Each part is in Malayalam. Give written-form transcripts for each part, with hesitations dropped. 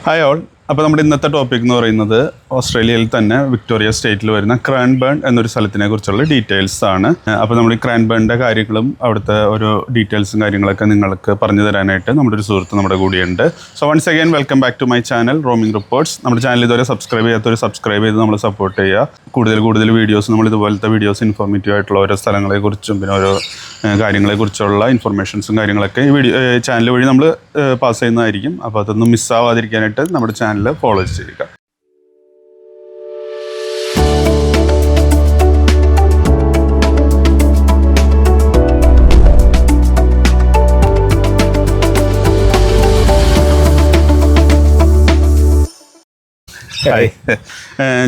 Hi all. അപ്പോൾ നമ്മുടെ ഇന്നത്തെ ടോപ്പിക് എന്ന് പറയുന്നത് ഓസ്ട്രേലിയയിൽ തന്നെ വിക്ടോറിയ സ്റ്റേറ്റിൽ വരുന്ന ക്രാൻബേൺ എന്നൊരു സ്ഥലത്തിനെ കുറിച്ചുള്ള ഡീറ്റെയിൽസ് ആണ്. അപ്പോൾ നമ്മൾ ഈ ക്രാൻബേണിൻ്റെ കാര്യങ്ങളും അവിടുത്തെ ഓരോ ഡീറ്റെയിൽസും കാര്യങ്ങളൊക്കെ നിങ്ങൾക്ക് പറഞ്ഞു തരാനായിട്ട് നമ്മുടെ ഒരു സുഹൃത്ത് നമ്മുടെ കൂടെയുണ്ട്. So once again welcome back to my channel roaming reports. നമ്മുടെ ചാനൽ ഇതുവരെ സബ്സ്ക്രൈബ് ചെയ്യാത്തവർ സബ്സ്ക്രൈബ് ചെയ്ത് നമ്മൾ സപ്പോർട്ട് ചെയ്യുക. കൂടുതൽ വീഡിയോസ്, നമ്മൾ ഇതുപോലത്തെ വീഡിയോസ് ഇൻഫോർമേറ്റീവ് ആയിട്ടുള്ള ഓരോ സ്ഥലങ്ങളെക്കുറിച്ചും പിന്നെ ഓരോ കാര്യങ്ങളെക്കുറിച്ചുള്ള ഇൻഫർമേഷൻസും കാര്യങ്ങളൊക്കെ ഈ വീഡിയോ ചാനൽ വഴി നമ്മൾ പാസ് ചെയ്യുന്നതായിരിക്കും. അപ്പോൾ അതൊന്നും മിസ്സാവാതിരിക്കാനായിട്ട് നമ്മുടെ ചാനൽ ഫോളോ ചെയ്യുക.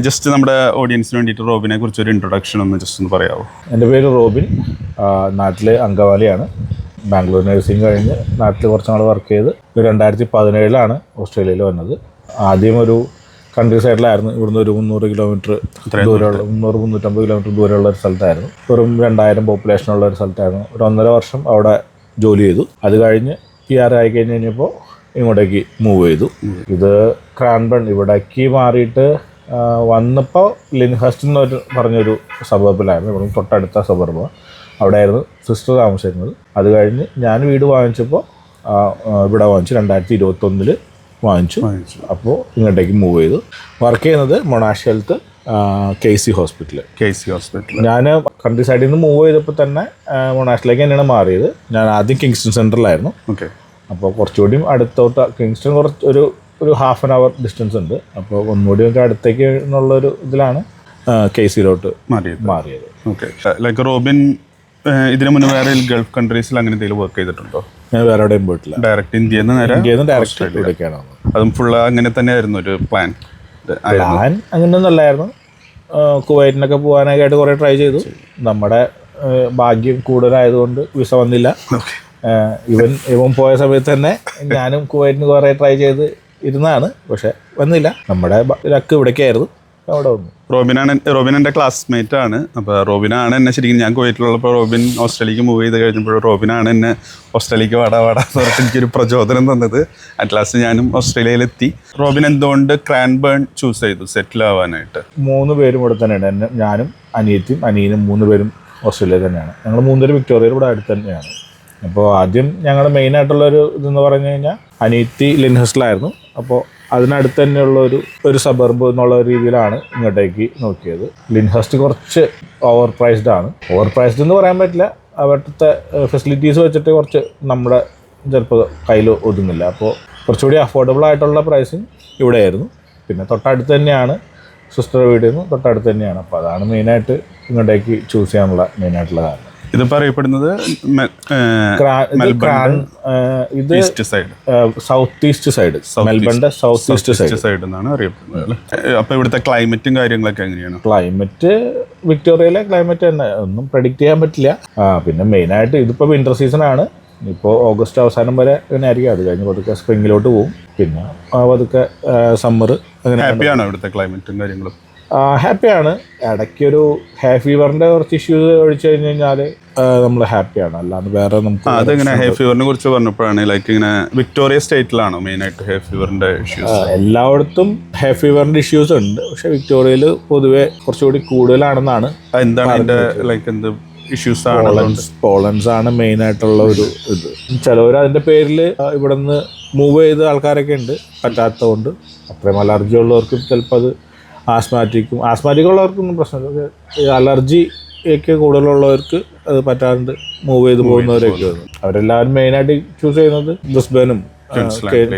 ജസ്റ്റ് നമ്മുടെ ഓഡിയൻസിന് വേണ്ടിയിട്ട് റോബിനെ കുറിച്ച് ഒരു ഇൻട്രൊഡക്ഷൻ ഒന്ന് ജസ്റ്റ് ഒന്ന് പറയാമോ? എൻ്റെ പേര് റോബിൻ. നാട്ടിൽ അങ്കമാലിയാണ്. ബാംഗ്ലൂർ നഴ്സിംഗ് കഴിഞ്ഞ് നാട്ടിൽ കുറച്ച് നാൾ വർക്ക് ചെയ്ത് 2017 ഓസ്ട്രേലിയയിൽ വന്നത്. ആദ്യം ഒരു കൺട്രി സൈഡിലായിരുന്നു. ഇവിടുന്ന് ഒരു 300 കിലോമീറ്റർ ദൂരമുള്ള 350 കിലോമീറ്റർ ദൂരമുള്ള ഒരു സ്ഥലത്തായിരുന്നു. വെറും 2000 പോപ്പുലേഷനുള്ള ഒരു സ്ഥലത്തായിരുന്നു. ഒരു 1.5 വർഷം അവിടെ ജോലി ചെയ്തു. അത് കഴിഞ്ഞ് PR ആയി കഴിഞ്ഞപ്പോൾ ഇങ്ങോട്ടേക്ക് മൂവ് ചെയ്തു. ഇത് ക്രാൻബേൺ ഇവിടേക്ക് മാറിയിട്ട് വന്നപ്പോൾ ലിൻഹസ്റ്റ് എന്നൊരു പറഞ്ഞൊരു സബർബിലായിരുന്നു. ഇവിടെ തൊട്ടടുത്ത സബർബ്. അവിടെ ആയിരുന്നു സിസ്റ്റർ താമസിച്ചിരുന്നത്. അത് കഴിഞ്ഞ് ഞാൻ വീട് വാങ്ങിച്ചപ്പോൾ ഇവിടെ വാങ്ങിച്ചു 2021 വാങ്ങിച്ചു. അപ്പോൾ ഇങ്ങോട്ടേക്ക് മൂവ് ചെയ്തു. വർക്ക് ചെയ്യുന്നത് മൊണാഷ് ഹെൽത്ത് KC ഹോസ്പിറ്റൽ. ഞാൻ കൺട്രി സൈഡിൽ നിന്ന് മൂവ് ചെയ്തപ്പോൾ തന്നെ മൊണാഷിലേക്ക് തന്നെയാണ് മാറിയത്. ഞാൻ ആദ്യം കിങ്സ്റ്റൺ സെൻറ്ററിലായിരുന്നു. അപ്പോൾ കുറച്ചുകൂടിയും അടുത്തോട്ട് കിങ്സ്റ്റൺ ഒരു ഹാഫ് ആൻ അവർ ഡിസ്റ്റൻസ് ഉണ്ട്. അപ്പോൾ ഒന്നുകൂടി ഒക്കെ അടുത്തേക്ക് എന്നുള്ളൊരു ഇതിലാണ് KCയിലോട്ട് മാറിയത്. ലൈക്ക് റോബിൻ ഇതിനു മുന്നേ വേറെ ഗൾഫ് കൺട്രീസിൽ അങ്ങനെ എന്തെങ്കിലും വർക്ക് ചെയ്തിട്ടുണ്ടോ? ഞാൻ വേറെ എവിടെയും പോയിട്ടില്ല. ഡയറക്റ്റ് ഇന്ത്യയിൽ നിന്ന് ഡയറക്റ്റ് ഇവിടേക്കാണ്. അതും ഫുള്ള് അങ്ങനെ തന്നെയായിരുന്നു ഒരു പ്ലാൻ? അങ്ങനെയൊന്നും അല്ലായിരുന്നു. കുവൈറ്റിനൊക്കെ പോകാനൊക്കെയായിട്ട് കുറേ ട്രൈ ചെയ്തു. നമ്മുടെ ഭാഗ്യം കൂടുതലായതുകൊണ്ട് വിസ വന്നില്ല. ഇവൻ പോയ സമയത്ത് തന്നെ ഞാനും കുവൈറ്റിന് കുറേ ട്രൈ ചെയ്ത് ഇരുന്നാണ്. പക്ഷെ വന്നില്ല. നമ്മുടെ ലക്ക് ഇവിടേക്കായിരുന്നു. അവിടെ വന്നു. റോബിൻ എൻ്റെ ക്ലാസ്മേറ്റ് ആണ്. അപ്പോൾ റോബിനാണ് എന്നെ ശരിക്കും, ഞാൻ കുവൈറ്റിലുള്ളപ്പോൾ റോബിൻ ഓസ്ട്രേലിയക്ക് മൂവ് ചെയ്ത് കഴിഞ്ഞപ്പോൾ റോബിനാണ് എന്നെ ഓസ്ട്രേലിയക്ക് വാടാ എന്ന് പറഞ്ഞിട്ട് എനിക്കൊരു പ്രചോദനം തന്നത്. അറ്റ് ലാസ്റ്റ് ഞാനും ഓസ്ട്രേലിയയിലെത്തി. റോബിൻ എന്തുകൊണ്ട് ക്രാൻബേൺ ചൂസ് ചെയ്തു സെറ്റിൽ ആവാനായിട്ട്? 3 പേരും ഇവിടെ തന്നെയാണ്. ഞാനും അനിയനും 3 പേരും ഓസ്ട്രേലിയയിൽ തന്നെയാണ്. ഞങ്ങൾ 3 പേരും വിക്ടോറിയയിൽ ഇവിടെ അടുത്ത് തന്നെയാണ്. അപ്പോൾ ആദ്യം ഞങ്ങളുടെ മെയിനായിട്ടുള്ളൊരു ഇതെന്ന് പറഞ്ഞു കഴിഞ്ഞാൽ അനിയത്തി ലിൻഹസ്റ്റിലായിരുന്നു. അപ്പോൾ അതിനടുത്ത് തന്നെയുള്ള ഒരു സബർബ് എന്നുള്ള രീതിയിലാണ് ഇങ്ങോട്ടേക്ക് നോക്കിയത്. ലിൻഹസ്റ്റ് കുറച്ച് ഓവർ പ്രൈസ്ഡ് ആണ്. ഓവർ പ്രൈസ്ഡ് എന്ന് പറയാൻ പറ്റില്ല. അവിടുത്തെ ഫെസിലിറ്റീസ് വെച്ചിട്ട് കുറച്ച് നമ്മുടെ ചിലപ്പോൾ കയ്യിൽ ഒതുങ്ങില്ല. അപ്പോൾ കുറച്ചുകൂടി അഫോർഡബിൾ ആയിട്ടുള്ള പ്രൈസിങ് ഇവിടെയായിരുന്നു. പിന്നെ തൊട്ടടുത്ത് തന്നെയാണ് സിസ്റ്റർ വീട്, തൊട്ടടുത്ത് തന്നെയാണ്. അപ്പോൾ അതാണ് മെയിനായിട്ട് ഇങ്ങോട്ടേക്ക് ചൂസ് ചെയ്യാനുള്ള മെയിനായിട്ടുള്ള കാരണം. ഇതിപ്പോൾ അറിയപ്പെടുന്നത് ഇത് സൗത്ത് ഈസ്റ്റ് സൈഡ്, മെൽബണിന്റെ സൗത്ത് ഈസ്റ്റ് സൈഡ് എന്നാണ് അറിയപ്പെടുന്നത്. അപ്പോൾ ഇവിടുത്തെ ക്ലൈമറ്റും കാര്യങ്ങളൊക്കെ എങ്ങനെയാണ്? ക്ലൈമറ്റ് വിക്ടോറിയയിലെ ക്ലൈമറ്റ് തന്നെ, ഒന്നും പ്രഡിക്റ്റ് ചെയ്യാൻ പറ്റില്ല. പിന്നെ മെയിനായിട്ട് ഇതിപ്പോൾ വിന്റർ സീസൺ ആണ്. ഇപ്പോൾ ഓഗസ്റ്റ് അവസാനം വരെ ഇങ്ങനെ ആയിരിക്കും. അത് കഴിഞ്ഞ് പതുക്കെ സ്പ്രിങ്ങിലോട്ട് പോകും. പിന്നെ പതുക്കെ സമ്മർ. അങ്ങനെ ഹാപ്പിയാണോ ഇവിടുത്തെ ക്ലൈമറ്റും കാര്യങ്ങളും? ഹാപ്പിയാണ്. ഇടയ്ക്കൊരു ഹേ ഫീവറിൻ്റെ കുറച്ച് ഇഷ്യൂസ് ഒഴിച്ചു കഴിഞ്ഞാൽ നമ്മൾ ഹാപ്പിയാണ്. അല്ലാണ്ട് വേറെ നമുക്ക് അതെങ്ങനെ ഹേ ഫീവറിനെ കുറിച്ച് പറഞ്ഞപ്പോഴാണ് ലൈക്ക് ഇങ്ങനെ വിക്ടോറിയ സ്റ്റേറ്റിലാണോ മെയിനായിട്ട് ഹേ ഫീവറിൻ്റെ ഇഷ്യൂസ്? എല്ലായിടത്തും ഹേ ഫീവറിൻ്റെ ഇഷ്യൂസ് ഉണ്ട്. പക്ഷെ വിക്ടോറിയയിൽ പൊതുവെ കുറച്ചുകൂടി കൂടുതലാണെന്നാണ്. എന്താണ് അതിൻ്റെ ലൈക്ക് എന്ത് ഇഷ്യൂസ് ആണ്? പോളൻസ് ആണ് മെയിനായിട്ടുള്ള ഒരു ഇത്. ചിലവർ അതിൻ്റെ പേരിൽ ഇവിടെ നിന്ന് മൂവ് ചെയ്ത ആൾക്കാരൊക്കെ ഉണ്ട്. പറ്റാത്തതുകൊണ്ട് അത്രയും അലർജി ഉള്ളവർക്കും ചിലപ്പോൾ അത് ആസ്മാറ്റിക് ഉള്ളവർക്കൊന്നും പ്രശ്നമില്ല. അലർജി ഒക്കെ കൂടുതലുള്ളവർക്ക് അത് പറ്റാണ്ട് മൂവ് ചെയ്ത് പോകുന്നവരൊക്കെ ആണ്. അവരെല്ലാവരും മെയിനായിട്ട് ചൂസ് ചെയ്യുന്നത് ബ്രിസ്ബനും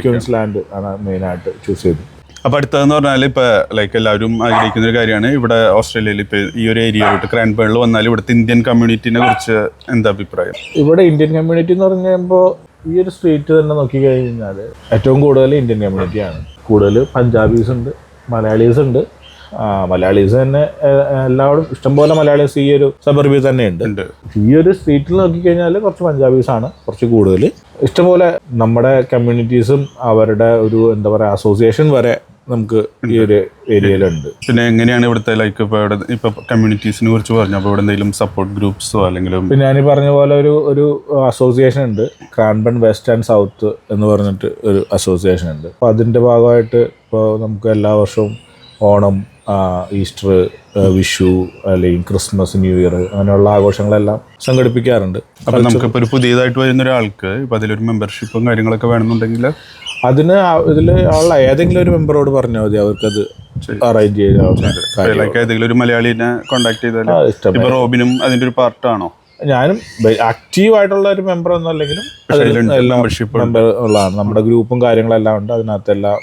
ക്യൂൻസ്ലാൻഡ് ആണ് മെയിനായിട്ട് ചൂസ് ചെയ്തത്. അപ്പോൾ അടുത്തതെന്ന് പറഞ്ഞാൽ ഇപ്പോൾ ലൈക്ക് എല്ലാവരും ആഗ്രഹിക്കുന്ന ഒരു കാര്യമാണ് ഇവിടെ ഓസ്ട്രേലിയയിൽ ഇപ്പോൾ ഈ ഒരു ഏരിയയിലോട്ട് ക്രാൻബേണിൽ വന്നാൽ ഇവിടുത്തെ ഇന്ത്യൻ കമ്മ്യൂണിറ്റിനെ കുറിച്ച് എന്താ അഭിപ്രായം? ഇവിടെ ഇന്ത്യൻ കമ്മ്യൂണിറ്റി എന്ന് പറഞ്ഞു കഴിയുമ്പോൾ ഈ ഒരു സ്ട്രീറ്റ് തന്നെ നോക്കിക്കഴിഞ്ഞാൽ ഏറ്റവും കൂടുതൽ ഇന്ത്യൻ കമ്മ്യൂണിറ്റിയാണ്. കൂടുതൽ പഞ്ചാബീസ് ഉണ്ട്, മലയാളീസ് ഉണ്ട്. മലയാളീസ് തന്നെ എല്ലാവരും ഇഷ്ടംപോലെ മലയാളീസ് ഈ ഒരു സബർബിൽ തന്നെ ഉണ്ട്. ഈ ഒരു സ്ട്രീറ്റിൽ നോക്കിക്കഴിഞ്ഞാൽ കുറച്ച് പഞ്ചാബീസാണ് കുറച്ച് കൂടുതൽ. ഇഷ്ടംപോലെ നമ്മുടെ കമ്മ്യൂണിറ്റീസും അവരുടെ ഒരു എന്താ പറയുക അസോസിയേഷൻ വരെ നമുക്ക് ഈ ഒരു ഏരിയയിലുണ്ട്. പിന്നെ എങ്ങനെയാണ് ഇവിടുത്തെ ലൈക്ക് ഇപ്പോൾ ഇവിടെ ഇപ്പോൾ കമ്മ്യൂണിറ്റീസിനെ കുറിച്ച് പറഞ്ഞു, അപ്പോൾ ഇവിടെ എന്തെങ്കിലും സപ്പോർട്ട് ഗ്രൂപ്പ്സോ അല്ലെങ്കിൽ പിന്നെ ഞാൻ പറഞ്ഞ പോലെ ഒരു അസോസിയേഷൻ ഉണ്ട്, ക്രാൻബൺ വെസ്റ്റ് ആൻഡ് സൗത്ത് എന്ന് പറഞ്ഞിട്ട് ഒരു അസോസിയേഷൻ ഉണ്ട്. അപ്പോൾ അതിൻ്റെ ഭാഗമായിട്ട് ഇപ്പോൾ നമുക്ക് എല്ലാ വർഷവും ഓണം, ഈസ്റ്റർ, വിഷു അല്ലെങ്കിൽ ക്രിസ്മസ്, ന്യൂ ഇയർ അങ്ങനെയുള്ള ആഘോഷങ്ങളെല്ലാം സംഘടിപ്പിക്കാറുണ്ട്. അപ്പോൾ നമുക്കിപ്പോൾ ഒരു പുതിയതായിട്ട് വരുന്ന ഒരാൾക്ക് ഇപ്പോൾ അതിലൊരു മെമ്പർഷിപ്പും കാര്യങ്ങളൊക്കെ വേണമെന്നുണ്ടെങ്കിൽ ഇതിൽ ഉള്ള ഏതെങ്കിലും ഒരു മെമ്പറോട് പറഞ്ഞാൽ മതി, അവർക്കത് അറേഞ്ച് ചെയ്ത്. ഏതെങ്കിലും ഒരു മലയാളിനെ കോൺടാക്ട് ചെയ്താൽ ഇപ്പോൾ റോബിനും അതിൻ്റെ ഒരു പാർട്ടാണോ? ഞാനും ആക്റ്റീവായിട്ടുള്ള ഒരു മെമ്പർ ഒന്നും അല്ലെങ്കിലും മെമ്പർ ഉള്ളതാണ്. നമ്മുടെ ഗ്രൂപ്പും കാര്യങ്ങളെല്ലാം ഉണ്ട്, അതിനകത്തെല്ലാം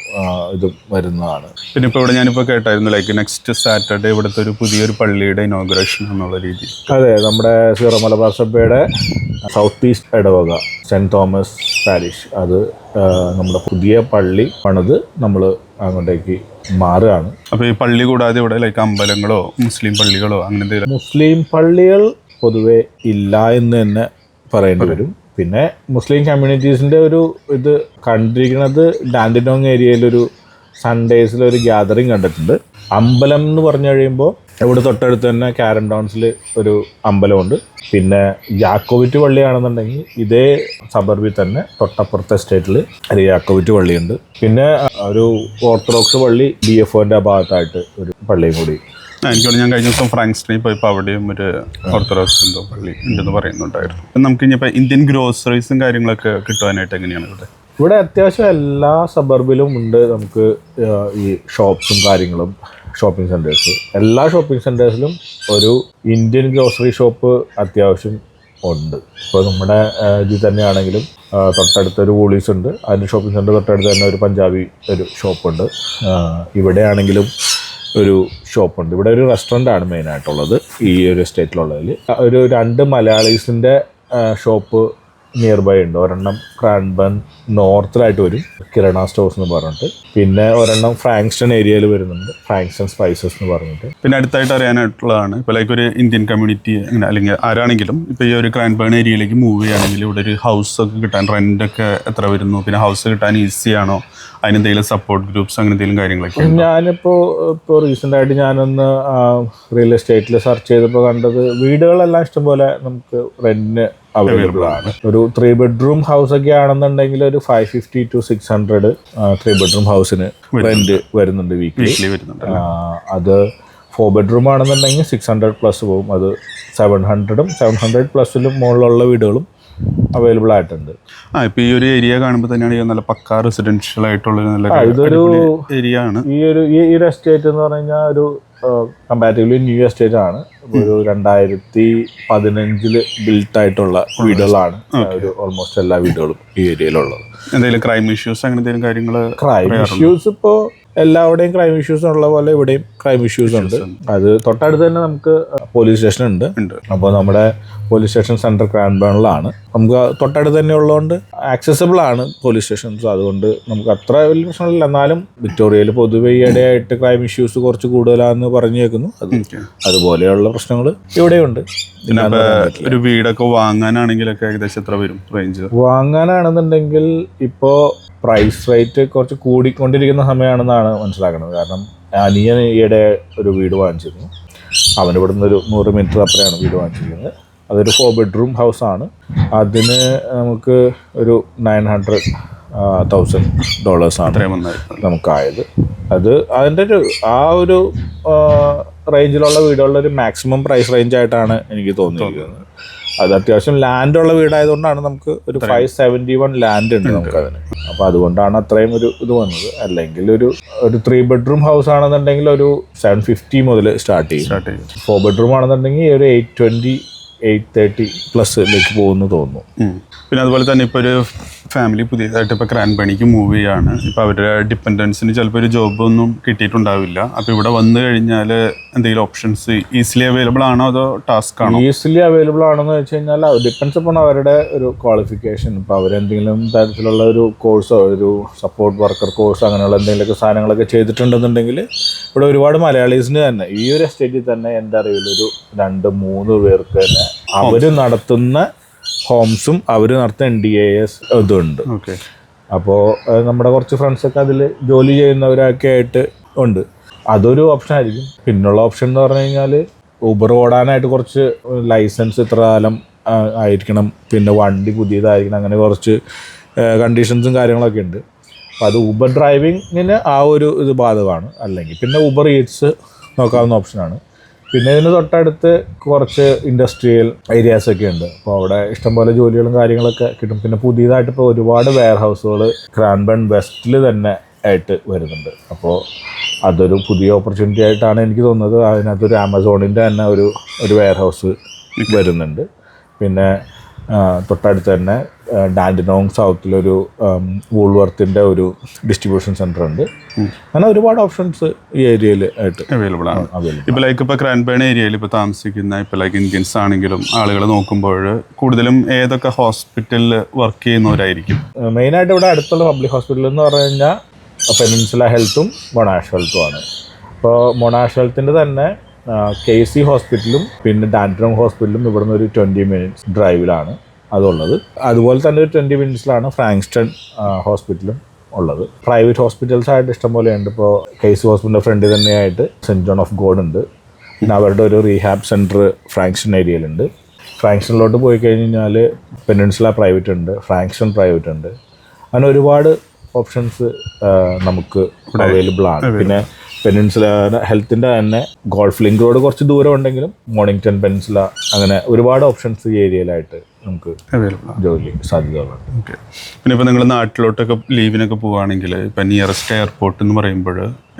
ഇതും വരുന്നതാണ്. പിന്നെ ഇപ്പോൾ ഇവിടെ ഞാനിപ്പോൾ കേട്ടായിരുന്നു ലൈക്ക് നെക്സ്റ്റ് സാറ്റർഡേ ഇവിടുത്തെ ഒരു പുതിയൊരു പള്ളിയുടെ ഇനോഗ്രേഷൻ എന്നുള്ള രീതിയിൽ. അതെ, നമ്മുടെ സീറോ മലബാർ സഭയുടെ സൗത്ത് ഈസ്റ്റ് ഇടവക സെൻറ്റ് തോമസ് പാരിഷ്, അത് നമ്മുടെ പുതിയ പള്ളി പണിത് നമ്മൾ അങ്ങോട്ടേക്ക് മാറുകയാണ്. അപ്പോൾ ഈ പള്ളി കൂടാതെ ഇവിടെ ലൈക്ക് അമ്പലങ്ങളോ മുസ്ലിം പള്ളികളോ അങ്ങനെ മുസ്ലിം പള്ളികൾ പൊതുവെ ഇല്ല എന്ന് തന്നെ പറയേണ്ടി വരും. പിന്നെ മുസ്ലിം കമ്മ്യൂണിറ്റീസിൻ്റെ ഒരു ഇത് കണ്ടിരിക്കുന്നത് ഡാൻഡിനോങ് ഏരിയയിലൊരു സൺഡേസിലൊരു ഗ്യാതറിങ് കണ്ടിട്ടുണ്ട്. അമ്പലം എന്ന് പറഞ്ഞു കഴിയുമ്പോൾ ഇവിടെ തൊട്ടടുത്ത് തന്നെ കാരൻ ടൗൺസിൽ ഒരു അമ്പലമുണ്ട്. പിന്നെ യാക്കോബിറ്റ് പള്ളിയാണെന്നുണ്ടെങ്കിൽ ഇതേ സബർബിൽ തന്നെ തൊട്ടപ്പുറത്തെ സ്റ്റേറ്റിൽ ഒരു യാക്കോബിറ്റ് പള്ളിയുണ്ട്. പിന്നെ ഒരു ഓർത്തഡോക്സ് പള്ളി BFOൻ്റെ ഭാഗത്തായിട്ട് ഒരു പള്ളിയും കൂടി. എനിക്ക് ഞാൻ കഴിഞ്ഞ ദിവസം ഫ്രാങ്ക്സ്റ്റണിൽ പോയപ്പോൾ അവിടെയും ഒരു ഓർത്തഡോക്സ് എന്തോ പള്ളി ഉണ്ടെന്ന് പറയുന്നുണ്ടായിരുന്നു. നമുക്ക് ഇനിയിപ്പോൾ ഇന്ത്യൻ ഗ്രോസറീസും കാര്യങ്ങളൊക്കെ കിട്ടുവാനായിട്ട് എങ്ങനെയാണ് ഇവിടെ അത്യാവശ്യം എല്ലാ സബർബിലും ഉണ്ട് നമുക്ക് ഈ ഷോപ്സും കാര്യങ്ങളും, ഷോപ്പിംഗ് സെൻറ്റേഴ്സ്. എല്ലാ ഷോപ്പിംഗ് സെൻറ്റേഴ്സിലും ഒരു ഇന്ത്യൻ ഗ്രോസറി ഷോപ്പ് അത്യാവശ്യം ഉണ്ട്. ഇപ്പോൾ നമ്മുടെ ഇതിൽ തന്നെയാണെങ്കിലും തൊട്ടടുത്തൊരു വൂളീസ് ഉണ്ട്, അതിൻ്റെ ഷോപ്പിംഗ് സെൻറ്റർ തൊട്ടടുത്ത് തന്നെ ഒരു പഞ്ചാബി ഒരു ഷോപ്പുണ്ട്. ഇവിടെയാണെങ്കിലും ഒരു ഷോപ്പുണ്ട്. ഇവിടെ ഒരു റെസ്റ്റോറൻ്റാണ് മെയിനായിട്ടുള്ളത് ഈ ഒരു എസ്റ്റേറ്റിലുള്ളതിൽ. ഒരു 2 മലയാളീസിൻ്റെ ഷോപ്പ് നിയർ ബൈ ഉണ്ട്. ഒരെണ്ണം ക്രാൻബൺ നോർത്തിലായിട്ട് വരും, കിരണ സ്റ്റോഴ്സ് എന്ന് പറഞ്ഞിട്ട്. പിന്നെ ഒരെണ്ണം ഫ്രാങ്ക്സ്റ്റൺ ഏരിയയിൽ വരുന്നുണ്ട്, ഫ്രാങ്ക്സ്റ്റൺ സ്പൈസസ് എന്ന് പറഞ്ഞിട്ട്. പിന്നെ അടുത്തായിട്ട് അറിയാനായിട്ടുള്ളതാണ് ഇപ്പോൾ ലൈക്ക് ഒരു ഇന്ത്യൻ കമ്മ്യൂണിറ്റി അങ്ങനെ അല്ലെങ്കിൽ ആരാണെങ്കിലും ഇപ്പോൾ ഈ ഒരു ക്രാൻബേൺ ഏരിയയിലേക്ക് മൂവ് ചെയ്യുകയാണെങ്കിൽ ഇവിടെ ഒരു ഹൗസ് ഒക്കെ കിട്ടാൻ റെൻ്റൊക്കെ എത്ര വരുന്നു, പിന്നെ ഹൗസ് കിട്ടാൻ ഈസിയാണോ, അതിനെന്തെങ്കിലും സപ്പോർട്ട് ഗ്രൂപ്പ്സ് അങ്ങനെ എന്തെങ്കിലും കാര്യങ്ങളൊക്കെ? ഞാനിപ്പോൾ റീസെൻ്റായിട്ട് ഞാനൊന്ന് റിയൽ എസ്റ്റേറ്റിൽ സെർച്ച് ചെയ്തപ്പോൾ കണ്ടത് വീടുകളെല്ലാം ഇഷ്ടംപോലെ നമുക്ക് റെൻറ്റിന് അവൈലബിൾ ആണ്. ഒരു 3 ബെഡ്റൂം ഹൗസ് ഒക്കെ ആണെന്നുണ്ടെങ്കിൽ ഒരു 550 to 600 3 ബെഡ്റൂം ഹൗസിന് റെന്റ് വരുന്നുണ്ട് വീക്ക്ലി വരുന്നുണ്ട്. അത് 4 ബെഡ്റൂം ആണെന്നുണ്ടെങ്കിൽ 600+ പോകും. അത് 700+ മുകളിലുള്ള വീടുകളും അവൈലബിൾ ആയിട്ടുണ്ട്. ഇപ്പൊ ഈ ഒരു ഏരിയ കാണുമ്പോൾ തന്നെയാണ് നല്ല പക്കാ റെസിഡൻഷ്യൽ ആയിട്ടുള്ള ഇതൊരു ഏരിയ ആണ്. ഈ ഒരു എസ്റ്റേറ്റ് എന്ന് പറഞ്ഞു കഴിഞ്ഞാൽ ഒരു കമ്പാരിറ്റീവ്ലി ന്യൂ എസ്റ്റേറ്റ് ആണ്. ഒരു 2015 ബിൽറ്റ് ആയിട്ടുള്ള വീടുകളാണ് ഒരു ഓൾമോസ്റ്റ് എല്ലാ വീടുകളും ഈ ഏരിയയിലുള്ളത്. എന്തെങ്കിലും ക്രൈം ഇഷ്യൂസ് അങ്ങനെ എന്തെങ്കിലും കാര്യങ്ങൾ? ക്രൈം ഇഷ്യൂസ് ഇപ്പോൾ എല്ലാവിടെയും ക്രൈം ഇഷ്യൂസ് ഉള്ള പോലെ ഇവിടെയും ക്രൈം ഇഷ്യൂസ് ഉണ്ട്. അത് തൊട്ടടുത്ത് തന്നെ നമുക്ക് പോലീസ് സ്റ്റേഷൻ ഉണ്ട്. അപ്പോൾ നമ്മുടെ പോലീസ് സ്റ്റേഷൻ സെൻട്രൽ ക്രാൻബേണിലാണ്. നമുക്ക് തൊട്ടടുത്ത് തന്നെ ഉള്ളതുകൊണ്ട് ആക്സസിബിൾ ആണ് പോലീസ് സ്റ്റേഷൻസ്. അതുകൊണ്ട് നമുക്ക് അത്ര വലിയ പ്രശ്നമില്ല. എന്നാലും വിക്ടോറിയയിൽ പൊതുവെ ഈയിടെയായിട്ട് ക്രൈം ഇഷ്യൂസ് കുറച്ച് കൂടുതലാണെന്ന് പറഞ്ഞു കേൾക്കുന്നു. അതുപോലെയുള്ള പ്രശ്നങ്ങൾ ഇവിടെയുണ്ട്. ഒരു വീടൊക്കെ വാങ്ങാനാണെങ്കിലൊക്കെ ഏകദേശം എത്ര വരും റേഞ്ച്? വാങ്ങാനാണെന്നുണ്ടെങ്കിൽ ഇപ്പോൾ പ്രൈസ് റേറ്റ് കുറച്ച് കൂടിക്കൊണ്ടിരിക്കുന്ന സമയമാണെന്നാണ് മനസ്സിലാക്കുന്നത്. കാരണം അനിയൻ ഈയിടെ ഒരു വീട് വാങ്ങിച്ചിരുന്നു. അവന് ഇവിടുന്ന് ഒരു 100 മീറ്റർ അപ്പുറമാണ് വീട് വാങ്ങിച്ചിരിക്കുന്നത്. അതൊരു 4 ബെഡ്റൂം ഹൗസാണ്. അതിന് നമുക്ക് ഒരു $900,000 നമുക്കായത്. അത് അതിൻ്റെ ഒരു റേഞ്ചിലുള്ള വീടുകളുടെ ഒരു മാക്സിമം പ്രൈസ് റേഞ്ചായിട്ടാണ് എനിക്ക് തോന്നിയിരിക്കുന്നത്. അത് അത്യാവശ്യം ലാൻഡുള്ള വീടായതുകൊണ്ടാണ് നമുക്ക് ഒരു 571 ലാൻഡ് ഉണ്ട് നമുക്കതിന്. അപ്പോൾ അതുകൊണ്ടാണ് അത്രയും ഒരു ഇത് വന്നത്. അല്ലെങ്കിൽ ഒരു 3 ബെഡ്റൂം ഹൗസ് ആണെന്നുണ്ടെങ്കിൽ ഒരു 750 മുതൽ സ്റ്റാർട്ട് ചെയ്യും. 4 ബെഡ്റൂം ആണെന്നുണ്ടെങ്കിൽ ഒരു 820-830+ പോകുന്നു തോന്നുന്നു. പിന്നെ അതുപോലെ തന്നെ ഇപ്പോൾ ഒരു ഫാമിലി പുതിയതായിട്ട് ഇപ്പോൾ ക്രാൻബണിക്ക് മൂവ് ചെയ്യുകയാണ്. ഇപ്പോൾ അവരുടെ ഡിപ്പെൻഡൻസിന് ചിലപ്പോൾ ഒരു ജോബൊന്നും കിട്ടിയിട്ടുണ്ടാവില്ല. അപ്പോൾ ഇവിടെ വന്നു കഴിഞ്ഞാൽ എന്തെങ്കിലും ഓപ്ഷൻസ് ഈസിലി അവൈലബിൾ ആണോ അതോ ടാസ്ക് ആണോ? ഈസിലി അവൈലബിൾ ആണെന്ന് വെച്ച് കഴിഞ്ഞാൽ ഡിപ്പെൻസ് അപ്പോൾ അവരുടെ ഒരു ക്വാളിഫിക്കേഷൻ. ഇപ്പോൾ അവരെന്തെങ്കിലും തരത്തിലുള്ള ഒരു കോഴ്സോ ഒരു സപ്പോർട്ട് വർക്കർ കോഴ്സോ അങ്ങനെയുള്ള എന്തെങ്കിലുമൊക്കെ സാധനങ്ങളൊക്കെ ചെയ്തിട്ടുണ്ടെന്നുണ്ടെങ്കിൽ ഇവിടെ ഒരുപാട് മലയാളീസിന് തന്നെ ഈ ഒരു എസ്റ്റേറ്റിൽ തന്നെ എൻ്റെ അറിവിൽ ഒരു 2-3 പേർക്ക് തന്നെ അവർ നടത്തുന്ന ഹോംസും അവർ നടത്തുന്ന NDAS ഇതുണ്ട്. അപ്പോൾ നമ്മുടെ കുറച്ച് ഫ്രണ്ട്സൊക്കെ അതിൽ ജോലി ചെയ്യുന്നവരൊക്കെ ആയിട്ട് ഉണ്ട്. അതൊരു ഓപ്ഷൻ ആയിരിക്കും. പിന്നുള്ള ഓപ്ഷൻ എന്ന് പറഞ്ഞു കഴിഞ്ഞാൽ ഊബർ ഓടാനായിട്ട് കുറച്ച് ലൈസൻസ് ഇത്ര കാലം ആയിരിക്കണം, പിന്നെ വണ്ടി പുതിയതായിരിക്കണം, അങ്ങനെ കുറച്ച് കണ്ടീഷൻസും കാര്യങ്ങളൊക്കെ ഉണ്ട്. അപ്പോൾ അത് ഊബർ ഡ്രൈവിങ്ങിന് ആ ഒരു ഇത് ബാധകമാണ്. അല്ലെങ്കിൽ പിന്നെ ഊബർ ഈറ്റ്സ് നോക്കാവുന്ന ഓപ്ഷനാണ്. പിന്നെ ഇതിന് തൊട്ടടുത്ത് കുറച്ച് ഇൻഡസ്ട്രിയൽ ഏരിയാസൊക്കെ ഉണ്ട്. അപ്പോൾ അവിടെ ഇഷ്ടംപോലെ ജോലികളും കാര്യങ്ങളൊക്കെ കിട്ടും. പിന്നെ പുതിയതായിട്ട് ഇപ്പോൾ ഒരുപാട് വെയർ ഹൗസുകൾ ക്രാൻബൺ വെസ്റ്റിൽ തന്നെ ആയിട്ട് വരുന്നുണ്ട്. അപ്പോൾ അതൊരു പുതിയ ഓപ്പർച്യൂണിറ്റി ആയിട്ടാണ് എനിക്ക് തോന്നുന്നത്. അതിനകത്തൊരു ആമസോണിൻ്റെ തന്നെ ഒരു വെയർ ഹൗസ് വരുന്നുണ്ട്. പിന്നെ തൊട്ടടുത്ത് തന്നെ ഡാൻഡിനോങ് സൗത്തിലൊരു വൂൾവർത്തിൻ്റെ ഒരു ഡിസ്ട്രിബ്യൂഷൻ സെൻറ്റർ ഉണ്ട്. അങ്ങനെ ഒരുപാട് ഓപ്ഷൻസ് ഈ ഏരിയയിൽ ആയിട്ട് അവൈലബിൾ ആണ്. ഇപ്പോൾ ലൈക്ക് ഇപ്പോൾ ക്രാൻബേൺ ഏരിയയിൽ ഇപ്പോൾ താമസിക്കുന്ന ഇപ്പോൾ ലൈക്ക് ഇന്ത്യൻസ് ആണെങ്കിലും ആളുകൾ നോക്കുമ്പോൾ കൂടുതലും ഏതൊക്കെ ഹോസ്പിറ്റലിൽ വർക്ക് ചെയ്യുന്നവരായിരിക്കും? മെയിനായിട്ട് ഇവിടെ അടുത്തുള്ള പബ്ലിക് ഹോസ്പിറ്റൽ എന്ന് പറഞ്ഞു കഴിഞ്ഞാൽ പെനിൻസുല ഹെൽത്തും മൊണാഷ് ഹെൽത്തും ആണ്. അപ്പോൾ മൊണാഷ് ഹെൽത്തിൻ്റെ തന്നെ KC ഹോസ്പിറ്റലും പിന്നെ ഡാൻഡിനോങ് ഹോസ്പിറ്റലും ഇവിടുന്ന് ഒരു 20 മിനിറ്റ്സ് ഡ്രൈവിലാണ് അതുള്ളത്. അതുപോലെ തന്നെ ഒരു 20 മിനിറ്റ്സിലാണ് ഫ്രാങ്ക്സ്റ്റൺ ഹോസ്പിറ്റലും ഉള്ളത്. പ്രൈവറ്റ് ഹോസ്പിറ്റൽസ് ആയിട്ട് ഇഷ്ടംപോലെ ഉണ്ട്. ഇപ്പോൾ KC ഹോസ്പിറ്റലിൻ്റെ ഫ്രണ്ടിൽ തന്നെയായിട്ട് സെൻറ്റ് ജോൺ ഓഫ് ഗോഡ് ഉണ്ട്. പിന്നെ അവരുടെ ഒരു റീഹാബ് സെൻറ്റർ ഫ്രാങ്ക്സ്റ്റൺ ഏരിയയിലുണ്ട്. ഫ്രാങ്ക്സ്റ്റണിലോട്ട് പോയി കഴിഞ്ഞാൽ പെനിൻസുല പ്രൈവറ്റ് ഉണ്ട്, ഫ്രാങ്ക്സ്റ്റൺ പ്രൈവറ്റ് ഉണ്ട്. അങ്ങനെ ഒരുപാട് ഓപ്ഷൻസ് നമുക്ക് അവൈലബിൾ ആണ്. പിന്നെ പെനിൻസുല ഹെൽത്തിൻ്റെ തന്നെ ഗോൾഫ് ലിങ്ക് റോഡ് കുറച്ച് ദൂരം ഉണ്ടെങ്കിലും മോർണിംഗ്ടൺ പെനിൻസുല അങ്ങനെ ഒരുപാട് ഓപ്ഷൻസ് ഈ ഏരിയയിലായിട്ട് നമുക്ക് ജോലി സാധ്യതകളുണ്ട്. ഓക്കെ. പിന്നെ ഇപ്പോൾ നിങ്ങൾ നാട്ടിലോട്ടൊക്കെ ലീവിനൊക്കെ പോവുകയാണെങ്കിൽ ഇപ്പം നിയറസ്റ്റ് എയർപോർട്ട് എന്ന് പറയുമ്പോൾ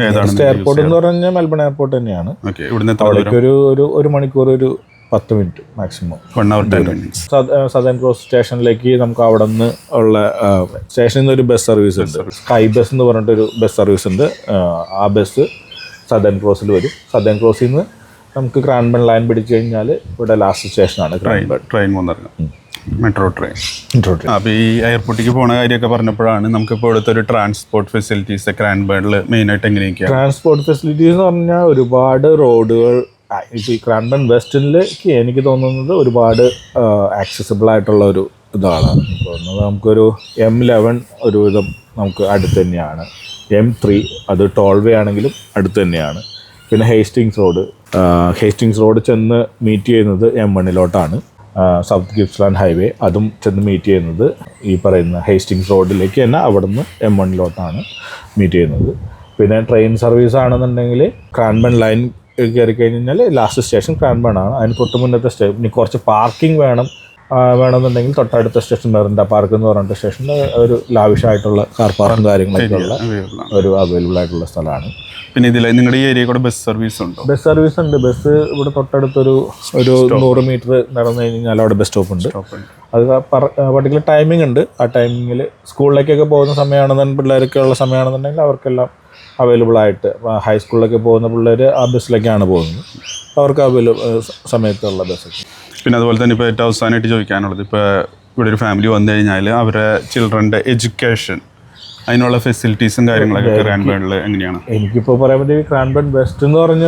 ഏതാണ്? എയർപോർട്ട് എന്ന് പറഞ്ഞാൽ മെൽബൺ എയർപോർട്ട് തന്നെയാണ്. ഓക്കെ. ഇവിടുന്ന് അവിടേക്ക് ഒരു മണിക്കൂർ ഒരു 10 minute maximum. 1 hour 10 minutes. Southern cross സ്റ്റേഷനിലേക്ക് നമുക്ക് അവിടെ നിന്ന് ഉള്ള സ്റ്റേഷനിൽ നിന്ന് ഒരു ബസ് സർവീസ് ഉണ്ട്. സ്കൈ ബസ് എന്ന് പറഞ്ഞിട്ടൊരു ബസ് സർവീസ് ഉണ്ട്. ആ ബസ് സദേൺ ക്രോസിൽ വരും. സദേൺ ക്രോസിൽ നിന്ന് നമുക്ക് ക്രാൻബൺ ലൈൻ പിടിച്ചു കഴിഞ്ഞാൽ ഇവിടെ ലാസ്റ്റ് സ്റ്റേഷനാണ് ക്രാൻബൺ. ട്രെയിൻ വന്നിറങ്ങും, മെട്രോ ട്രെയിൻ. അപ്പോൾ ഈ എയർപോർട്ടിലേക്ക് പോണ കാര്യമൊക്കെ പറഞ്ഞപ്പോഴാണ് നമുക്കിപ്പോൾ ഇവിടുത്തെ ഒരു ട്രാൻസ്പോർട്ട് ഫെസിലിറ്റീസ് ക്രാൻബേണിൽ മെയിനായിട്ട് എങ്ങനെയൊക്കെയാണ്? ട്രാൻസ്പോർട്ട് ഫെസിലിറ്റീസ് എന്ന് പറഞ്ഞാൽ ഒരുപാട് റോഡുകൾ ഇപ്പോൾ ഈ ക്രാൻബൺ വെസ്റ്റിലേക്ക് എനിക്ക് തോന്നുന്നത് ഒരുപാട് ആക്സസിബിൾ ആയിട്ടുള്ള ഒരു ഇതാണ് തോന്നുന്നത്. നമുക്കൊരു M11 ഒരുവിധം നമുക്ക് അടുത്ത് തന്നെയാണ്. M3 അത് ടോൾവേ ആണെങ്കിലും അടുത്ത് തന്നെയാണ്. പിന്നെ ഹേസ്റ്റിങ്സ് റോഡ് ചെന്ന് മീറ്റ് ചെയ്യുന്നത് M1 സൗത്ത് ഗിപ്സ്ലാൻഡ് ഹൈവേ അതും ചെന്ന് മീറ്റ് ചെയ്യുന്നത് ഈ പറയുന്ന ഹേസ്റ്റിങ്സ് റോഡിലേക്ക് തന്നെ അവിടുന്ന് M1 മീറ്റ് ചെയ്യുന്നത്. പിന്നെ ട്രെയിൻ സർവീസ് ആണെന്നുണ്ടെങ്കിൽ ക്രാൻബൺ ലൈൻ കയറി കഴിഞ്ഞാൽ ലാസ്റ്റ് സ്റ്റേഷൻ ക്രാൻബൺ ആണ്. അതിന് തൊട്ട് മുന്നത്തെ ഇനി കുറച്ച് പാർക്കിംഗ് വേണമെന്നുണ്ടെങ്കിൽ തൊട്ടടുത്ത സ്റ്റേഷൻ മെറിൻഡ പാർക്ക് എന്ന് പറഞ്ഞിട്ട് സ്റ്റേഷനിൽ ഒരു ലാവിഷായിട്ടുള്ള കാർ പാർക്കും കാര്യങ്ങളൊക്കെ ഉള്ള ഒരു അവൈലബിൾ ആയിട്ടുള്ള സ്ഥലമാണ്. പിന്നെ ഇതിൽ നിങ്ങളുടെ ഈ ഏരിയ കൂടെ ബസ് സർവീസ് ഉണ്ടോ? ബസ് സർവീസ് ഉണ്ട്. ബസ് ഇവിടെ തൊട്ടടുത്തൊരു 100 മീറ്റർ നടന്നു കഴിഞ്ഞാൽ അവിടെ ബസ് സ്റ്റോപ്പ് ഉണ്ട്. അത് പർട്ടിക്കുലർ ടൈമിംഗ് ഉണ്ട്. ആ ടൈമിങ്ങിൽ സ്കൂളിലേക്കൊക്കെ പോകുന്ന സമയമാണെന്നുണ്ടെങ്കിൽ പിള്ളേരൊക്കെ ഉള്ള സമയമാണെന്നുണ്ടെങ്കിൽ അവർക്കെല്ലാം അവൈലബിൾ ആയിട്ട് ഹൈസ്കൂളിലൊക്കെ പോകുന്ന പിള്ളേർ ആ ബസ്സിലേക്കാണ് പോകുന്നത്. അവർക്ക് സമയത്തുള്ള ബസ്സൊക്കെ. പിന്നെ അതുപോലെ തന്നെ ഇപ്പോൾ ഏറ്റവും അവസാനമായിട്ട് ചോദിക്കാനുള്ളത്, ഇപ്പോൾ ഇവിടെ ഒരു ഫാമിലി വന്നു കഴിഞ്ഞാൽ അവരുടെ ചിൽഡ്രൻ്റെ എഡ്യൂക്കേഷൻ അതിനുള്ള ഫെസിലിറ്റീസും കാര്യങ്ങളൊക്കെ ക്രാൻബേണിൽ എങ്ങനെയാണ്? എനിക്കിപ്പോൾ പറയാൻ പറ്റിയ ക്രാൻബൺ വെസ്റ്റ് എന്ന് പറഞ്ഞ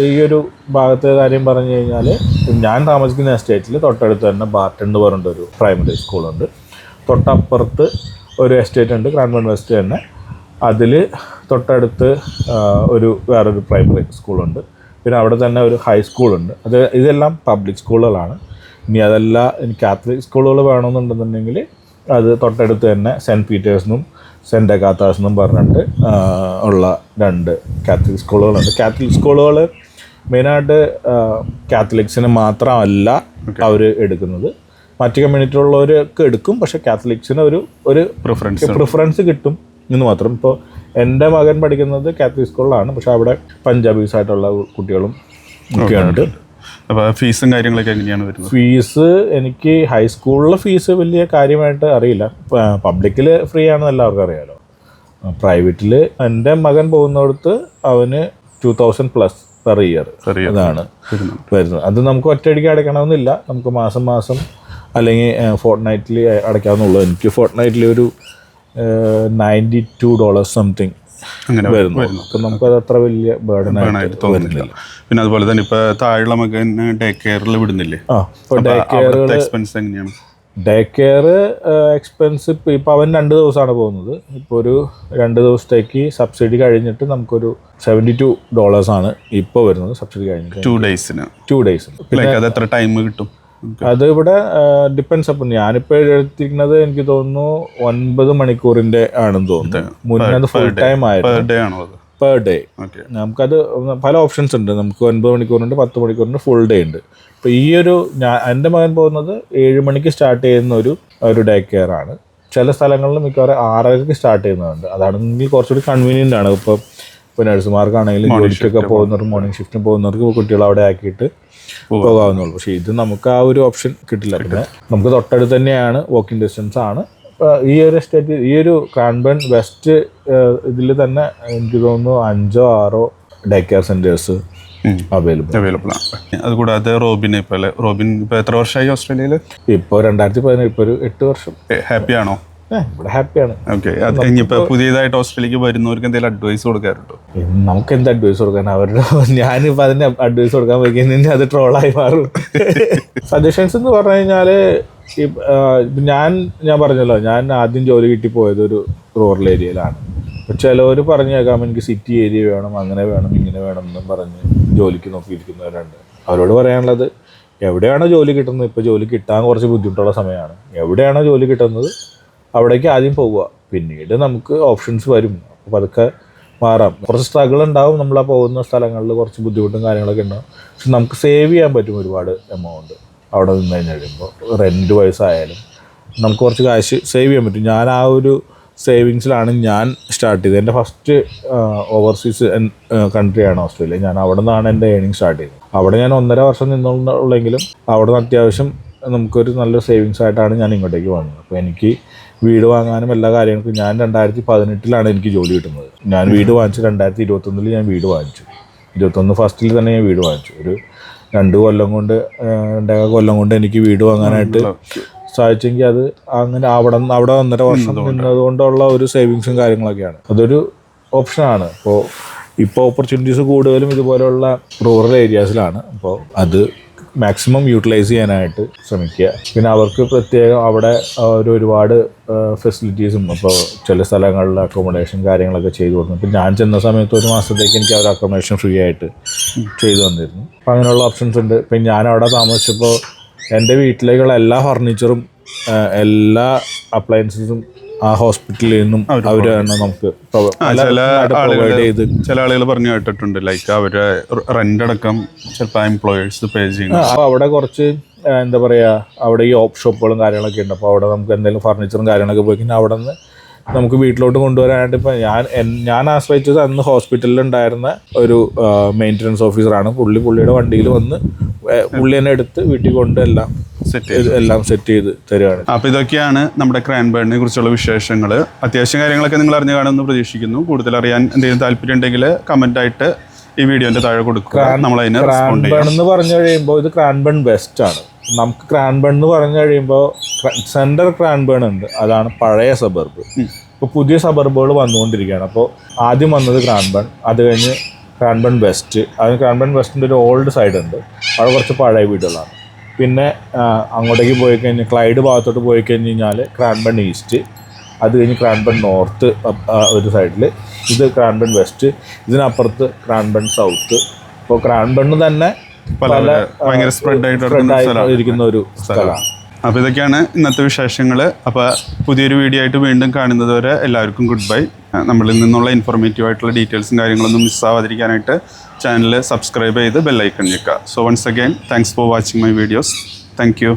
ഈ ഒരു ഭാഗത്തെ കാര്യം പറഞ്ഞു കഴിഞ്ഞാൽ ഞാൻ താമസിക്കുന്ന എസ്റ്റേറ്റിൽ തൊട്ടടുത്ത് തന്നെ ബാർട്ടൺ എന്ന് പറഞ്ഞിട്ടൊരു പ്രൈമറി സ്കൂളുണ്ട്. തൊട്ടപ്പുറത്ത് ഒരു എസ്റ്റേറ്റ് ഉണ്ട് ക്രാൻബൺ വെസ്റ്റ് തന്നെ. അതിൽ തൊട്ടടുത്ത് വേറൊരു പ്രൈമറി സ്കൂളുണ്ട്. പിന്നെ അവിടെ തന്നെ ഒരു ഹൈസ്കൂളുണ്ട്. ഇതെല്ലാം പബ്ലിക് സ്കൂളുകളാണ്. ഇനി അതല്ല കാത്തലിക് സ്കൂളുകൾ വേണമെന്നുണ്ടെന്നുണ്ടെങ്കിൽ അത് തൊട്ടടുത്ത് തന്നെ സെൻറ്റ് പീറ്റേഴ്സിനും സെൻറ്റ് അഗാത്താസിനും പറഞ്ഞിട്ട് ഉള്ള 2 കാത്തലിക് സ്കൂളുകളുണ്ട്. കാത്തലിക് സ്കൂളുകൾ മെയിനായിട്ട് കാത്തലിക്സിന് മാത്രമല്ല അവർ എടുക്കുന്നത്. മറ്റ് കമ്മ്യൂണിറ്റിയിലുള്ളവരൊക്കെ എടുക്കും. പക്ഷേ കാത്തലിക്സിന് ഒരു പ്രിഫറൻസ് കിട്ടും എന്ന് മാത്രം. ഇപ്പോൾ എൻ്റെ മകൻ പഠിക്കുന്നത് കാത്തലിക് സ്കൂളിലാണ്. പക്ഷേ അവിടെ പഞ്ചാബീസ് ആയിട്ടുള്ള കുട്ടികളും ഒക്കെ ഉണ്ട്. അപ്പോൾ ഫീസും കാര്യങ്ങളൊക്കെ എങ്ങനെയാണ് വരുന്നത്? ഫീസ് എനിക്ക് ഹൈസ്കൂളിലെ ഫീസ് വലിയ കാര്യമായിട്ട് അറിയില്ല. പബ്ലിക്കിൽ ഫ്രീ ആണെന്ന് എല്ലാവർക്കും അറിയാമല്ലോ. പ്രൈവറ്റിൽ എൻ്റെ മകൻ പോകുന്നിടത്ത് അവന് 2000+ പെർ ഇയർ അതാണ് വരുന്നത്. അത് നമുക്ക് ഒറ്റയടിക്ക് അടയ്ക്കണമെന്നില്ല. നമുക്ക് മാസം അല്ലെങ്കിൽ ഫോർട്ട്നൈറ്റ്ലി അടയ്ക്കാവുന്നുള്ളൂ. എനിക്ക് ഫോർട്ട്നൈറ്റ്ലി ഒരു $92 സംതിങ് അങ്ങനെ വരുന്നു. അപ്പം നമുക്കത് അത്ര വലിയ ബേർഡൻ ആയിട്ട് തോന്നുന്നില്ല. പിന്നെ അതുപോലെ തന്നെ ഇപ്പോൾ താഴെയുള്ള മകൻ ഡേ കെയറിൽ വിടുന്നില്ലേ? ഇപ്പോൾ ഡേ കെയറുകൾ എക്സ്പെൻസ് എങ്ങനെയാണ്? ഡേ കെയർ എക്സ്പെൻസ് ഇപ്പോൾ അവൻ 2 ദിവസമാണ് പോകുന്നത്. ഇപ്പോൾ ഒരു 2 ദിവസത്തേക്ക് സബ്സിഡി കഴിഞ്ഞിട്ട് നമുക്കൊരു $72 ആണ് ഇപ്പോൾ വരുന്നത്. സബ്സിഡി കഴിഞ്ഞിട്ട് 2 ഡേയ്സിന് 2 ഡേയ്സ്. അത് എത്ര ടൈം കിട്ടും? അത് ഇവിടെ ഡിപ്പെൻസ്. അപ്പം ഞാനിപ്പോൾ എടുത്തിരിക്കുന്നത് എനിക്ക് തോന്നുന്നു 9 മണിക്കൂറിൻ്റെ ആണെന്ന് തോന്നുന്നു. മുന്നേ അത് ഫുൾ ടൈം ആയിരുന്നു, പെർ ഡേ. നമുക്കത് പല ഓപ്ഷൻസ് ഉണ്ട്. നമുക്ക് 9 മണിക്കൂറുണ്ട്, 10 മണിക്കൂറുണ്ട്, ഫുൾ ഡേ ഉണ്ട്. ഇപ്പോൾ ഈ ഒരു എൻ്റെ മകൻ പോകുന്നത് 7 മണിക്ക് സ്റ്റാർട്ട് ചെയ്യുന്ന ഒരു ഡേ കെയർ ആണ്. ചില സ്ഥലങ്ങളിൽ മിക്കവാറും 6:30 സ്റ്റാർട്ട് ചെയ്യുന്നതുണ്ട്. അതാണെങ്കിൽ കുറച്ചുകൂടി കൺവീനിയൻ്റ് ആണ്. ഇപ്പോൾ നഴ്സുമാർക്കാണെങ്കിലും ജോലിക്കൊക്കെ പോകുന്നവർക്ക്, മോർണിംഗ് ഷിഫ്റ്റിന് പോകുന്നവർക്ക് കുട്ടികളെ അവിടെ ആക്കിയിട്ട് പോകാവുന്നുള്ളൂ. പക്ഷേ ഇത് നമുക്ക് ആ ഒരു ഓപ്ഷൻ കിട്ടില്ല. പിന്നെ നമുക്ക് തൊട്ടടുത്ത് തന്നെയാണ്, വാക്കിംഗ് ഡിസ്റ്റൻസ് ആണ്. ഈ ഒരു സ്റ്റേറ്റ്, ഈ ഒരു ക്രാൻബേൺ വെസ്റ്റ് ഇതിൽ തന്നെ എനിക്ക് തോന്നുന്നു 5-6 ഡേ കെയർ സെൻറ്റേഴ്സ് അവൈലബിൾ ആണ്. അതുകൂടാതെ റോബിൻ ഇപ്പോൾ എത്ര വർഷമായി ഓസ്ട്രേലിയയിൽ? ഇപ്പോൾ 2017, ഇപ്പോൾ ഒരു 8 വർഷം. ഹാപ്പിയാണോ? ഇവിടെ ഹാപ്പിയാണ്. ഓക്കെ. അത് കഴിഞ്ഞിപ്പോൾ പുതിയതായിട്ട് ഓസ്ട്രേലിയക്ക് വരുന്നവർക്ക് എന്തെങ്കിലും അഡ്വൈസ് കൊടുക്കാറുണ്ടോ? നമുക്ക് എന്ത് അഡ്വൈസ് കൊടുക്കാൻ? ഞാനിപ്പോൾ അതിന് അഡ്വൈസ് കൊടുക്കാൻ പോയി കഴിഞ്ഞാൽ അത് ട്രോളായി മാറും. സജഷൻസ് എന്ന് പറഞ്ഞു കഴിഞ്ഞാൽ, ഞാൻ പറഞ്ഞല്ലോ, ഞാൻ ആദ്യം ജോലി കിട്ടിപ്പോയത് ഒരു റൂറൽ ഏരിയയിലാണ്. അപ്പോൾ ചിലവർ പറഞ്ഞേക്കാം എനിക്ക് സിറ്റി ഏരിയ വേണം, അങ്ങനെ വേണം, ഇങ്ങനെ വേണം എന്നും പറഞ്ഞ് ജോലിക്ക് നോക്കിയിരിക്കുന്നവരുണ്ട്. അവരോട് പറയാനുള്ളത്, എവിടെയാണോ ജോലി കിട്ടുന്നത്, ഇപ്പോൾ ജോലി കിട്ടാൻ കുറച്ച് ബുദ്ധിമുട്ടുള്ള സമയമാണ്, എവിടെയാണോ ജോലി കിട്ടുന്നത് അവിടേക്ക് ആദ്യം പോവുക. പിന്നീട് നമുക്ക് ഓപ്ഷൻസ് വരും. അപ്പോൾ അതൊക്കെ മാറാം. കുറച്ച് സ്ട്രഗിൾ ഉണ്ടാവും നമ്മൾ ആ പോകുന്ന സ്ഥലങ്ങളിൽ, കുറച്ച് ബുദ്ധിമുട്ടും കാര്യങ്ങളൊക്കെ ഉണ്ടാവും. പക്ഷെ നമുക്ക് സേവ് ചെയ്യാൻ പറ്റും ഒരുപാട് എമൗണ്ട് അവിടെ നിന്ന് കഴിഞ്ഞ് കഴിയുമ്പോൾ. റെൻറ്റ് വയസ്സായാലും നമുക്ക് കുറച്ച് കാശ് സേവ് ചെയ്യാൻ പറ്റും. ഞാൻ ആ ഒരു സേവിങ്സിലാണ് ഞാൻ സ്റ്റാർട്ട് ചെയ്തത്. എൻ്റെ ഫസ്റ്റ് ഓവർസീസ് കൺട്രിയാണ് ഓസ്ട്രേലിയ. ഞാൻ അവിടെ നിന്നാണ് എൻ്റെ ഏണിങ് സ്റ്റാർട്ട് ചെയ്തത്. അവിടെ ഞാൻ 1.5 വർഷം നിന്നുള്ളെങ്കിലും അവിടെ നിന്ന് അത്യാവശ്യം നമുക്കൊരു നല്ല സേവിങ്സ് ആയിട്ടാണ് ഞാൻ ഇങ്ങോട്ടേക്ക് വന്നത്. അപ്പോൾ എനിക്ക് വീട് വാങ്ങാനും എല്ലാ കാര്യങ്ങൾക്കും ഞാൻ 2018 എനിക്ക് ജോലി കിട്ടുന്നത്. ഞാൻ വീട് വാങ്ങിച്ചു 2021 ഞാൻ വീട് വാങ്ങിച്ചു. 21 ഫസ്റ്റിൽ തന്നെ ഞാൻ വീട് വാങ്ങിച്ചു. ഒരു 2 കൊല്ലം കൊണ്ട് 2.5 കൊല്ലം കൊണ്ട് എനിക്ക് വീട് വാങ്ങാനായിട്ട് സാധിച്ചെങ്കിൽ അത് അങ്ങനെ അവിടെ 1.5 വർഷം നിന്നതുകൊണ്ടുള്ള ഒരു സേവിങ്സും കാര്യങ്ങളൊക്കെയാണ്. അതൊരു ഓപ്ഷനാണ്. ഇപ്പോൾ ഓപ്പർച്യൂണിറ്റീസ് കൂടുതലും ഇതുപോലെയുള്ള റൂറൽ ഏരിയാസിലാണ്. അപ്പോൾ അത് മാക്സിമം യൂട്ടിലൈസ് ചെയ്യാനായിട്ട് ശ്രമിക്കുക. പിന്നെ അവർക്ക് പ്രത്യേകം അവിടെ ഒരുപാട് ഫെസിലിറ്റീസും, അപ്പോൾ ചില സ്ഥലങ്ങളിൽ അക്കോമഡേഷൻ കാര്യങ്ങളൊക്കെ ചെയ്തു കൊടുക്കുന്നു. ഇപ്പം ഞാൻ ചെന്ന സമയത്ത് 1 മാസത്തേക്ക് എനിക്ക് അവർ അക്കോമഡേഷൻ ഫ്രീ ആയിട്ട് ചെയ്തു തന്നിരുന്നു. അപ്പം അങ്ങനെയുള്ള ഓപ്ഷൻസ് ഉണ്ട്. ഇപ്പം ഞാൻ അവിടെ താമസിച്ചപ്പോൾ എൻ്റെ വീട്ടിലേക്കുള്ള എല്ലാ ഫർണിച്ചറും എല്ലാ അപ്ലയൻസസും ആ ഹോസ്പിറ്റലിൽ നിന്നും അവർ തന്നെ നമുക്ക് പ്രൊവൈഡ് ചെയ്ത്. ചില ആളുകൾ പറഞ്ഞു കേട്ടിട്ടുണ്ട്, ലൈക്ക് അവരുടെ റെന്റ് അടക്കം ചിലപ്പോൾ എംപ്ലോയേഴ്സ് പേ ചെയ്യുന്നു. അപ്പോൾ അവിടെ കുറച്ച് എന്താ പറയുക, അവിടെ ഈ ഷോപ്പുകളും കാര്യങ്ങളൊക്കെ ഉണ്ട്. അപ്പോൾ അവിടെ നമുക്ക് എന്തെങ്കിലും ഫർണിച്ചറും കാര്യങ്ങളൊക്കെ പോയി കഴിഞ്ഞാൽ അവിടെ നിന്ന് നമുക്ക് വീട്ടിലോട്ട് കൊണ്ടുവരാനായിട്ട്. ഇപ്പം ഞാൻ ആശ്രയിച്ചത് അന്ന് ഹോസ്പിറ്റലിൽ ഉണ്ടായിരുന്ന ഒരു മെയിൻ്റനൻസ് ഓഫീസറാണ്. പുള്ളിയുടെ വണ്ടിയിൽ വന്ന് പുള്ളി തന്നെ എടുത്ത് വീട്ടിൽ കൊണ്ട് എല്ലാം സെറ്റ് ചെയ്ത് തരുവാണ്. അപ്പോൾ ഇതൊക്കെയാണ് നമ്മുടെ ക്രാൻബേണിനെ കുറിച്ചുള്ള വിശേഷങ്ങൾ. അത്യാവശ്യം കാര്യങ്ങളൊക്കെ നിങ്ങൾ അറിഞ്ഞു കാണുമെന്ന് പ്രതീക്ഷിക്കുന്നു. കൂടുതൽ അറിയാൻ എന്തെങ്കിലും താല്പര്യം ഉണ്ടെങ്കിൽ കമന്റ് ആയിട്ട് ഈ വീഡിയോന്റെ താഴെ കൊടുക്കുക. നമ്മളതിന് റെസ്പോണ്ട് ചെയ്യാം. എന്ന് പറഞ്ഞു കഴിയുമ്പോൾ ഇത് ക്രാൻബേൺ വെസ്റ്റ് ആണ്. നമുക്ക് ക്രാൻബേൺ എന്ന് പറഞ്ഞു കഴിയുമ്പോൾ സെൻട്രൽ ക്രാൻബേൺ ഉണ്ട്, അതാണ് പഴയ സബർബ്. ഇപ്പോൾ പുതിയ സബർബുകൾ വന്നുകൊണ്ടിരിക്കുകയാണ്. അപ്പോൾ ആദ്യം വന്നത് ക്രാൻബേൺ, അത് കഴിഞ്ഞ് ക്രാൻബേൺ വെസ്റ്റ്. അതിന് ക്രാൻബേൺ വെസ്റ്റിൻ്റെ ഒരു ഓൾഡ് സൈഡ് ഉണ്ട്, അവിടെ കുറച്ച് പഴയ വീടുകളാണ്. പിന്നെ അങ്ങോട്ടേക്ക് പോയി കഴിഞ്ഞാൽ ക്ലൈഡ് ഭാഗത്തോട്ട് പോയി കഴിഞ്ഞ് കഴിഞ്ഞാൽ ക്രാൻബേൺ ഈസ്റ്റ്, അത് കഴിഞ്ഞ് ക്രാൻബേൺ നോർത്ത് ഒരു സൈഡിൽ, ഇത് ക്രാൻബേൺ വെസ്റ്റ്, ഇതിനപ്പുറത്ത് ക്രാൻബേൺ സൗത്ത്. ഇപ്പോൾ ക്രാൻബേണിന് തന്നെ ഭയങ്കര സ്പ്രെഡ് ആയിട്ട് ഇരിക്കുന്ന ഒരു സ്ഥലമാണ്. അപ്പോൾ ഇതൊക്കെയാണ് ഇന്നത്തെ വിശേഷങ്ങൾ. അപ്പോൾ പുതിയൊരു വീഡിയോ ആയിട്ട് വീണ്ടും കാണുന്നത് വരെ എല്ലാവർക്കും ഗുഡ് ബൈ. നമ്മളിൽ നിന്നുള്ള ഇൻഫോർമേറ്റീവ് ആയിട്ടുള്ള ഡീറ്റെയിൽസും കാര്യങ്ങളൊന്നും മിസ്സാവാതിരിക്കാനായിട്ട് ചാനൽ സബ്സ്ക്രൈബ് ചെയ്ത് ബെല്ലൈക്കൺ ഞെക്കുക. So once again thanks for watching my videos. Thank U.